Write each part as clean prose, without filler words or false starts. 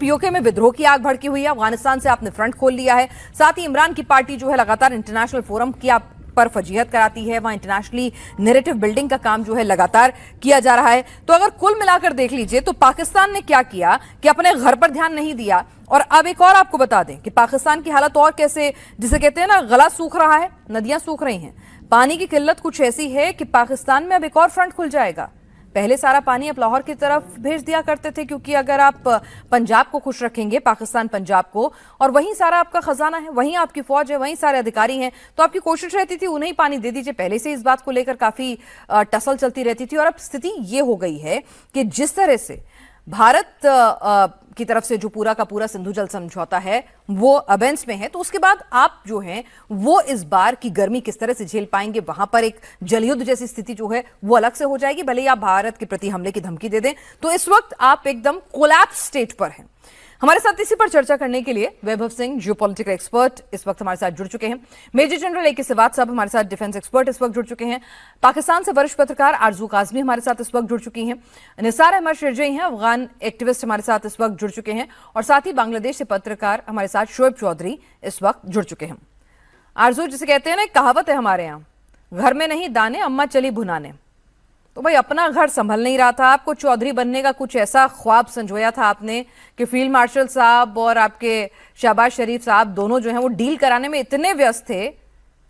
PoK में विद्रोह की आग भड़की हुई है। अफगानिस्तान से आपने फ्रंट खोल लिया है। साथ ही इमरान की पार्टी जो है लगातार इंटरनेशनल फोरम की आप पर फजीहत कराती है। वहां इंटरनेशनली नैरेटिव बिल्डिंग का काम जो है लगातार किया जा रहा है। तो अगर कुल मिलाकर देख लीजिए तो पाकिस्तान ने क्या किया कि अपने घर पर ध्यान नहीं दिया। और अब एक और आपको बता दें कि पाकिस्तान की हालत और कैसे, जिसे कहते हैं ना, गला सूख रहा है, नदियां सूख रही हैं। पानी की किल्लत कुछ ऐसी है कि पाकिस्तान में अब एक और फ्रंट खुल जाएगा। पहले सारा पानी आप लाहौर की तरफ भेज दिया करते थे, क्योंकि अगर आप पंजाब को खुश रखेंगे, पाकिस्तान पंजाब को, और वहीं सारा आपका खजाना है, वहीं आपकी फौज है, वहीं सारे अधिकारी हैं, तो आपकी कोशिश रहती थी उन्हें ही पानी दे दीजिए। पहले से इस बात को लेकर काफी टसल चलती रहती थी। और अब स्थिति ये हो गई है कि जिस तरह से भारत की तरफ से जो पूरा का पूरा सिंधु जल समझौता है वो अबेंस में है, तो उसके बाद आप जो हैं वो इस बार की गर्मी किस तरह से झेल पाएंगे। वहां पर एक जलयुद्ध जैसी स्थिति जो है वो अलग से हो जाएगी, भले ही आप भारत के प्रति हमले की धमकी दे दें। तो इस वक्त आप एकदम कोलैप्स स्टेट पर हैं। हमारे साथ इसी पर चर्चा करने के लिए वैभव सिंह, जियोपॉलिटिकल एक्सपर्ट, इस वक्त हमारे साथ जुड़ चुके हैं। मेजर जनरल ए के सिवात साहब हमारे साथ डिफेंस एक्सपर्ट इस वक्त जुड़ चुके हैं। पाकिस्तान से वरिष्ठ पत्रकार आरजू काजमी हमारे साथ इस वक्त जुड़ चुकी हैं। निसार अहमद शिरजई हैं, अफगान एक्टिविस्ट, हमारे साथ इस वक्त जुड़ चुके हैं। और साथ ही बांग्लादेश से पत्रकार हमारे साथ शोएब चौधरी इस वक्त जुड़ चुके हैं। आरजू, जिसे कहते हैं ना, कहावत है हमारे यहाँ, घर में नहीं दाने अम्मा चली भुनाने। तो भाई अपना घर संभल नहीं रहा था, आपको चौधरी बनने का कुछ ऐसा ख्वाब संजोया था आपने कि फील्ड मार्शल साहब और आपके शहबाज शरीफ साहब दोनों जो हैं वो डील कराने में इतने व्यस्त थे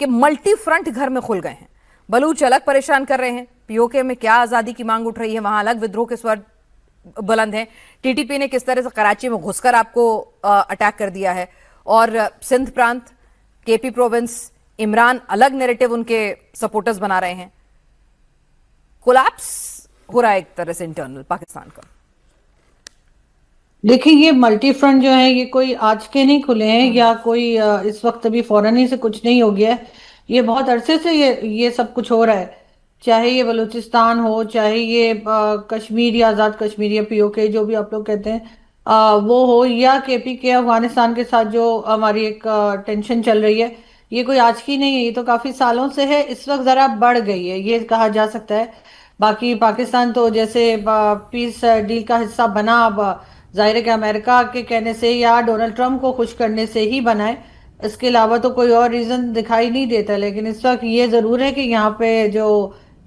कि मल्टी फ्रंट घर में खुल गए हैं। बलूच अलग परेशान कर रहे हैं, पीओके में क्या आज़ादी की मांग उठ रही है, वहां अलग विद्रोह के स्वर बुलंद हैं। टीटीपी ने किस तरह से कराची में घुसकर आपको अटैक कर दिया है। और सिंध प्रांत, केपी प्रोविंस, इमरान अलग नैरेटिव उनके सपोर्टर्स बना रहे हैं। कोलैप्स हो रहा है एक तरह से इंटरनल पाकिस्तान का। देखिए, ये मल्टी फ्रंट जो है ये कोई आज के नहीं खुले हैं या कोई इस वक्त अभी फौरन ही से कुछ नहीं हो गया है। ये बहुत अरसे से ये सब कुछ हो रहा है। चाहे ये बलूचिस्तान हो, चाहे ये कश्मीर या आज़ाद कश्मीर या पीओके जो भी आप लोग कहते हैं वो हो, या केपी के अफगानिस्तान के साथ जो हमारी एक टेंशन चल रही है, ये कोई आज की नहीं है, ये तो काफी सालों से है। इस वक्त जरा बढ़ गई है ये कहा जा सकता है। बाकी पाकिस्तान तो जैसे पीस डील का हिस्सा बना, अब जाहिर है कि अमेरिका के कहने से या डोनाल्ड ट्रंप को खुश करने से ही बना है। इसके अलावा तो कोई और रीजन दिखाई नहीं देता। लेकिन इस वक्त ये जरूर है कि यहाँ पे जो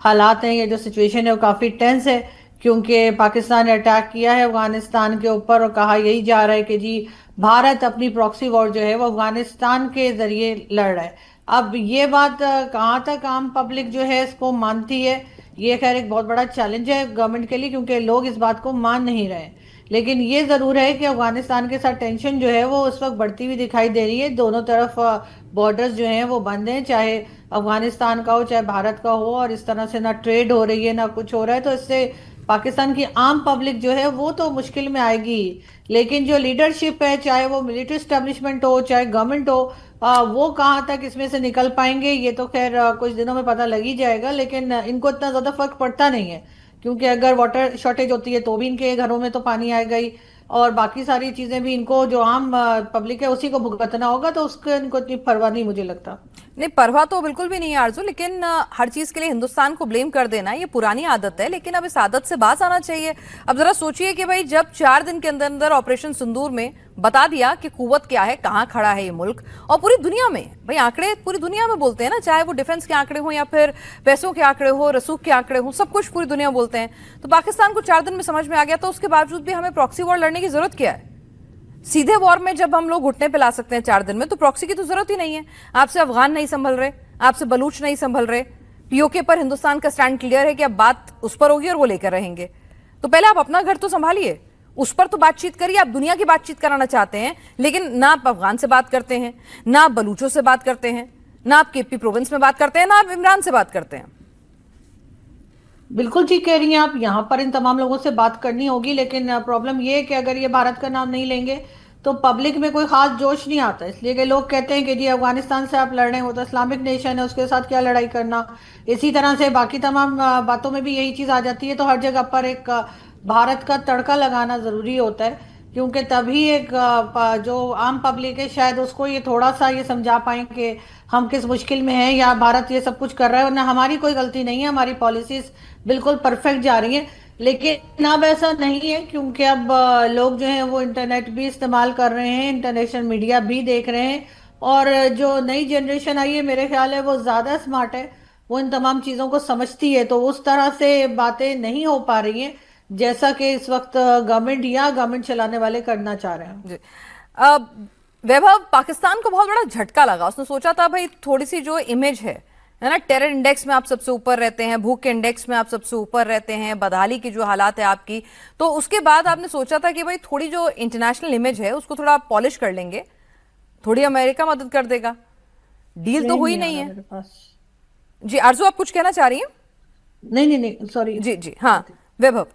हालात हैं, ये जो सिचुएशन है वो काफी टेंस है, क्योंकि पाकिस्तान ने अटैक किया है अफगानिस्तान के ऊपर और कहा यही जा रहा है कि जी भारत अपनी प्रॉक्सी वॉर जो है वो अफगानिस्तान के जरिए लड़ रहा है। अब ये बात कहाँ तक आम पब्लिक जो है इसको मानती है, ये खैर एक बहुत बड़ा चैलेंज है गवर्नमेंट के लिए, क्योंकि लोग इस बात को मान नहीं रहे। लेकिन ये जरूर है कि अफगानिस्तान के साथ टेंशन जो है वो उस वक्त बढ़ती हुई दिखाई दे रही है। दोनों तरफ बॉर्डर्स जो हैं वो बंद हैं, चाहे अफगानिस्तान का हो चाहे भारत का हो, और इस तरह से ना ट्रेड हो रही है ना कुछ हो रहा है। तो इससे पाकिस्तान की आम पब्लिक जो है वो तो मुश्किल में आएगी। लेकिन जो लीडरशिप है, चाहे वो मिलिट्री एस्टेब्लिशमेंट हो चाहे गवर्नमेंट हो, वो कहाँ तक इसमें से निकल पाएंगे ये तो खैर कुछ दिनों में पता लग ही जाएगा। लेकिन इनको इतना ज़्यादा फर्क पड़ता नहीं है, क्योंकि अगर वाटर शॉर्टेज होती है तो भी इनके घरों में तो पानी आएगा ही, और बाकी सारी चीज़ें भी इनको जो आम पब्लिक है उसी को भुगतना होगा। तो उसके इनको इतनी परवाह नहीं मुझे लगता। नहीं, परवाह तो बिल्कुल भी नहीं है आरजू, लेकिन हर चीज के लिए हिंदुस्तान को ब्लेम कर देना ये पुरानी आदत है। लेकिन अब इस आदत से बाज आना चाहिए। अब जरा सोचिए कि भाई जब 4 दिन के अंदर अंदर ऑपरेशन सिंदूर में बता दिया कि कुव्वत क्या है, कहाँ खड़ा है ये मुल्क, और पूरी दुनिया में, भाई आंकड़े पूरी दुनिया में बोलते हैं ना, चाहे वो डिफेंस के आंकड़े हो या फिर पैसों के आंकड़े हो, रसूख के आंकड़े हो, सब कुछ पूरी दुनिया बोलते हैं। तो पाकिस्तान को 4 दिन में समझ में आ गया, तो उसके बावजूद भी हमें प्रॉक्सी वॉर लड़ने की जरूरत क्या है? सीधे वॉर में जब हम लोग घुटने पे ला सकते हैं 4 दिन में, तो प्रॉक्सी की तो जरूरत ही नहीं है। आपसे अफगान नहीं संभल रहे, आपसे बलूच नहीं संभल रहे। पीओके पर हिंदुस्तान का स्टैंड क्लियर है कि अब बात उस पर होगी और वो लेकर रहेंगे। तो पहले आप अपना घर तो संभालिए, उस पर तो बातचीत करिए। आप दुनिया की बातचीत कराना चाहते हैं, लेकिन ना आप अफगान से बात करते हैं, ना आप बलूचों से बात करते हैं, ना आप केपी प्रोविंस में बात करते हैं, ना आप इमरान से बात करते हैं। बिल्कुल ठीक कह रही हैं आप, यहाँ पर इन तमाम लोगों से बात करनी होगी। लेकिन प्रॉब्लम ये है कि अगर ये भारत का नाम नहीं लेंगे तो पब्लिक में कोई खास जोश नहीं आता। इसलिए कि लोग कहते हैं कि जी अफगानिस्तान से आप लड़ रहे हैं, वो तो इस्लामिक नेशन है, उसके साथ क्या लड़ाई करना। इसी तरह से बाकी तमाम बातों में भी यही चीज़ आ जाती है। तो हर जगह पर एक भारत का तड़का लगाना ज़रूरी होता है, क्योंकि तभी एक जो आम पब्लिक है शायद उसको ये थोड़ा सा ये समझा पाएं कि हम किस मुश्किल में हैं, या भारत ये सब कुछ कर रहा है, वरना हमारी कोई गलती नहीं है, हमारी पॉलिसीज बिल्कुल परफेक्ट जा रही हैं। लेकिन अब ऐसा नहीं है, क्योंकि अब लोग जो है वो इंटरनेट भी इस्तेमाल कर रहे हैं, इंटरनेशनल मीडिया भी देख रहे हैं। और जो नई जनरेशन आई है, मेरे ख्याल है वो ज्यादा स्मार्ट है, वो इन तमाम चीजों को समझती है, तो उस तरह से बातें नहीं हो पा रही हैं जैसा कि इस वक्त गवर्नमेंट या गवर्नमेंट चलाने वाले करना चाह रहे हैं। जी। अब वैभव, पाकिस्तान को बहुत बड़ा झटका लगा। उसने सोचा था भाई थोड़ी सी जो इमेज है ना, टेरर इंडेक्स में आप सबसे ऊपर रहते हैं, भूख के इंडेक्स में आप सबसे ऊपर रहते हैं, बदहाली की जो हालात है आपकी, तो उसके बाद आपने सोचा था कि भाई थोड़ी जो इंटरनेशनल इमेज है उसको थोड़ा पॉलिश कर लेंगे, थोड़ी अमेरिका मदद कर देगा। डील तो प्लेन हुई नहीं आ नहीं रहा है। मेरे पास। जी आरजू, आप कुछ कहना चाह रही हैं? नहीं नहीं नहीं, सॉरी। जी जी हाँ वैभव।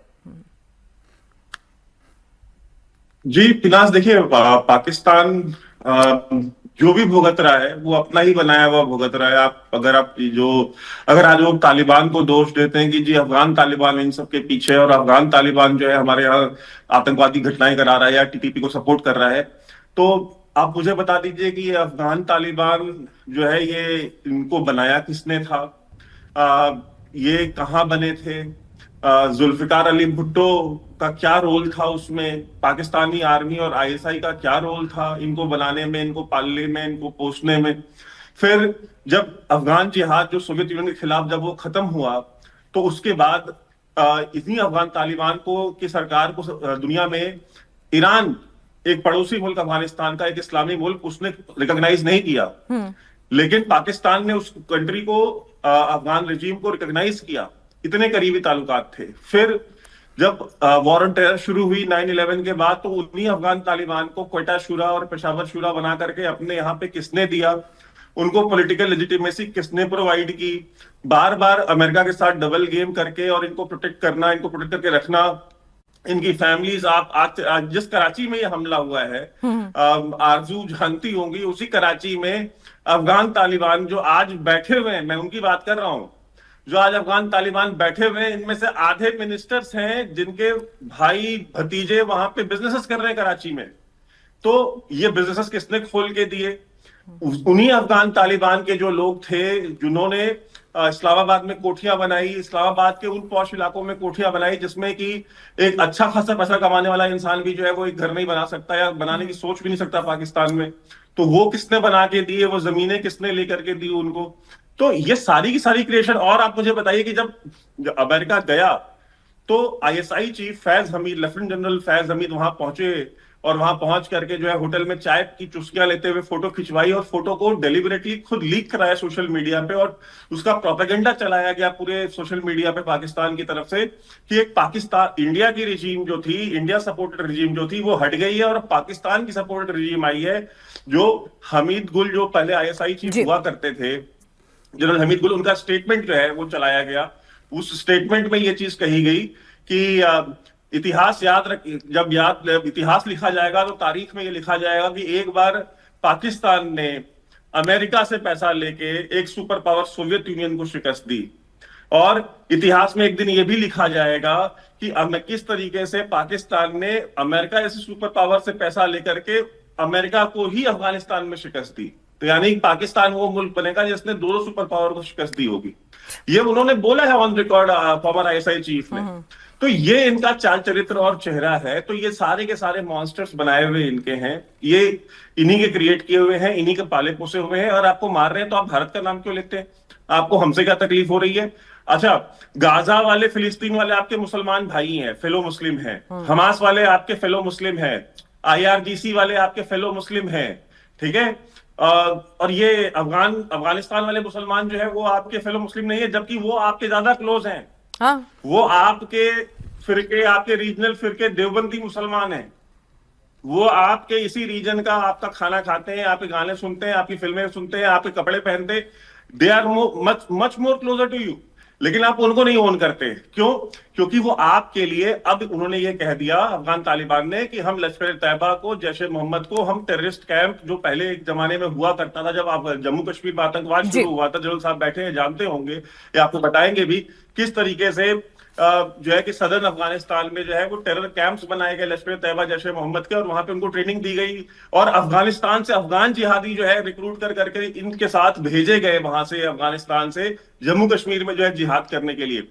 जी फिलहाल देखिए पाकिस्तान जो भी भुगत रहा है वो अपना ही बनाया हुआ भुगत रहा है। अगर आज लोग तालिबान को दोष देते हैं कि जी अफगान तालिबान इन सब के पीछे है और अफगान तालिबान जो है हमारे यहाँ आतंकवादी घटनाएं करा रहा है या टीटीपी को सपोर्ट कर रहा है, तो आप मुझे बता दीजिए कि ये अफगान तालिबान जो है ये इनको बनाया किसने था? ये कहाँ बने थे? जुल्फिकार अली भुट्टो का क्या रोल था उसमें? पाकिस्तानी आर्मी और आईएसआई का क्या रोल था इनको बनाने में, इनको पालने में, इनको पोसने में? फिर जब अफगान जिहाद जो सोवियत यूनियन के खिलाफ जब वो खत्म हुआ, तो उसके बाद इतनी अफगान तालिबान को की सरकार को दुनिया में ईरान, एक पड़ोसी मुल्क अफगानिस्तान का, एक इस्लामी मुल्क, उसने रिकॉग्नाइज नहीं किया। लेकिन पाकिस्तान ने उस कंट्री को, अफगान रजीम को रिकॉग्नाइज किया। इतने करीबी ताल्लुकात थे। फिर जब वॉर ऑन टेरर शुरू हुई 9/11 के बाद, तो उन्हीं अफगान तालिबान को क्वेटा शूरा और पेशावर शूरा बना करके अपने यहाँ पे किसने दिया? उनको पॉलिटिकल लेजिटिमेसी किसने प्रोवाइड की? बार बार अमेरिका के साथ डबल गेम करके और इनको प्रोटेक्ट करना, इनको प्रोटेक्ट करके रखना, इनकी फैमिलीज, आप आज जिस कराची में ये हमला हुआ है, आरजू जानती होंगी, उसी कराची में अफगान तालिबान जो आज बैठे हुए हैं, मैं उनकी बात कर रहा हूं, जो आज अफगान तालिबान बैठे हुए हैं, इनमें से आधे मिनिस्टर्स हैं जिनके भाई भतीजे वहां पे बिजनेसेस कर रहे हैं कराची में। तो ये बिजनेसेस किसने खोल के दिए? उन्हीं अफगान तालिबान के जो लोग थे जिन्होंने इस्लामाबाद में कोठियां बनाई, इस्लामाबाद के उन पॉश इलाकों में कोठियां बनाई जिसमें कि एक अच्छा खासा पैसा कमाने वाला इंसान भी जो है वो एक घर नहीं बना सकता या बनाने की सोच भी नहीं सकता पाकिस्तान में। तो वो किसने बना के दिए? वो जमीनें किसने लेकर के दी उनको? तो ये सारी की सारी क्रिएशन। और आप मुझे बताइए कि जब अमेरिका गया तो ISI chief Faiz Hamid, lieutenant general Faiz Hamid वहां पहुंचे और वहां पहुंच करके जो है होटल में चाय की चुस्कियां लेते हुए फोटो खिंचवाई और फोटो को डेलिबरेटली खुद लीक कराया सोशल मीडिया पे, और उसका प्रोपेगेंडा चलाया गया पूरे सोशल मीडिया पे पाकिस्तान की तरफ से कि एक पाकिस्तान, इंडिया की रिजीम जो थी, इंडिया सपोर्टेड रिजीम जो थी, वो हट गई है और पाकिस्तान की सपोर्टेड रिजीम आई है। जो हमीद गुल, जो पहले आईएसआई चीफ हुआ करते थे, जनरल हमीद गुल, उनका स्टेटमेंट जो है वो चलाया गया। उस स्टेटमेंट में ये चीज कही गई कि इतिहास याद रख, जब इतिहास लिखा जाएगा तो तारीख में ये लिखा जाएगा कि एक बार पाकिस्तान ने अमेरिका से पैसा लेके एक सुपर पावर सोवियत यूनियन को शिकस्त दी, और इतिहास में एक दिन ये भी लिखा जाएगा कि किस तरीके से पाकिस्तान ने अमेरिका जैसे सुपर पावर से पैसा लेकर के अमेरिका को ही अफगानिस्तान में शिकस्त दी। तो यानी पाकिस्तान वो मुल्क बनेगा जिसने दो सुपर पावर को शिकस्त दी होगी। ये उन्होंने बोला है on record, farmer ISI chief ने। तो ये इनका चाल चरित्र और चेहरा है। तो ये सारे के सारे मॉन्स्टर्स बनाए हुए इनके हैं, ये इन्हीं के क्रिएट किए हुए हैं, इन्हीं के पाले पोसे हुए हैं। और आपको मार रहे हैं तो आप भारत का नाम क्यों लेते हैं? आपको हमसे क्या तकलीफ हो रही है? अच्छा, गाजा वाले, फिलिस्तीन वाले आपके मुसलमान भाई हैं, फेलो मुस्लिम हैं। हमास वाले आपके फेलो मुस्लिम हैं। IRGC वाले आपके फेलो मुस्लिम हैं, ठीक है। और ये अफगानिस्तान वाले मुसलमान जो है वो आपके फेलो मुस्लिम नहीं है, जबकि वो आपके ज्यादा क्लोज हैं। हाँ। वो आपके फिरके, आपके रीजनल फिरके देवबंदी मुसलमान हैं। वो आपके इसी रीजन का आपका खाना खाते हैं, आपके गाने सुनते हैं, आपकी फिल्में सुनते हैं, आपके कपड़े पहनते हैं। They are much more closer to you. लेकिन आप उनको नहीं ओन करते। क्यों? क्योंकि वो आपके लिए, अब उन्होंने ये कह दिया अफगान तालिबान ने कि हम लश्कर तैयबा को, जैश ए मोहम्मद को, हम टेररिस्ट कैंप, जो पहले एक जमाने में हुआ करता था जब आप जम्मू कश्मीर में आतंकवाद शुरू हुआ था, जनरल साहब बैठे हैं, जानते होंगे या आपको बताएंगे भी किस तरीके से जो है कि सदर्न अफगानिस्तान में जो है वो टेरर कैंप्स बनाए गए लश्कर तैयबा, जैश ए मोहम्मद के, और वहां पे उनको ट्रेनिंग दी गई। और अफगानिस्तान से अफगान जिहादी जो है रिक्रूट कर करके इनके साथ भेजे गए वहां से, अफगानिस्तान से जम्मू कश्मीर में जो है जिहाद करने के लिए।